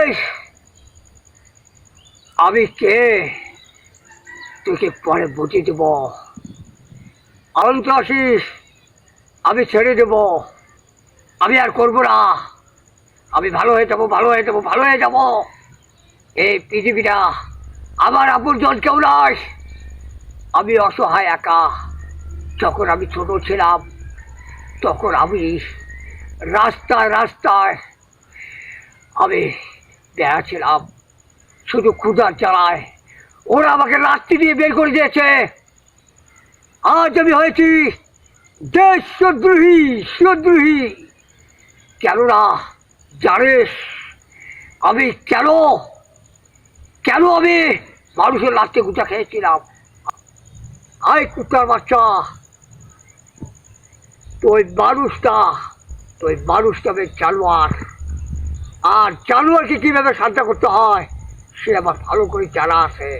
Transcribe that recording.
এই আমি কে তোকে পরে বুঝিয়ে দেব। আনন্দ আসিস, আমি ছেড়ে দেব, আমি আর করবো না। আমি ভালো হয়ে যাবো, ভালো হয়ে যাবো, ভালো হয়ে যাবো। এই পৃথিবীটা আমার আপনজন কেউ নয়। আমি অসহায় একা। যখন আমি ছোট ছিলাম তখন আমি রাস্তায় রাস্তায় আমি বেড়াচ্ছিলাম শুধু ক্ষুধার জ্বালায়। ওরা আমাকে লাত্তি দিয়ে বের করে দিয়েছে। আজ আমি হয়েছি দেশদ্রোহী, সুদ্রোহী। কেননা জানিস আমি কেন কেন আমি মানুষের লাত্তি গুঁতা খেয়েছিলাম? আয় কুত্তার বাচ্চা, তুই মানুষটা বেশ জানোয়ার। আর জানোয়ারকে কিভাবে শান্ত করতে হয় সে আমার ভালো করে জানা আছে।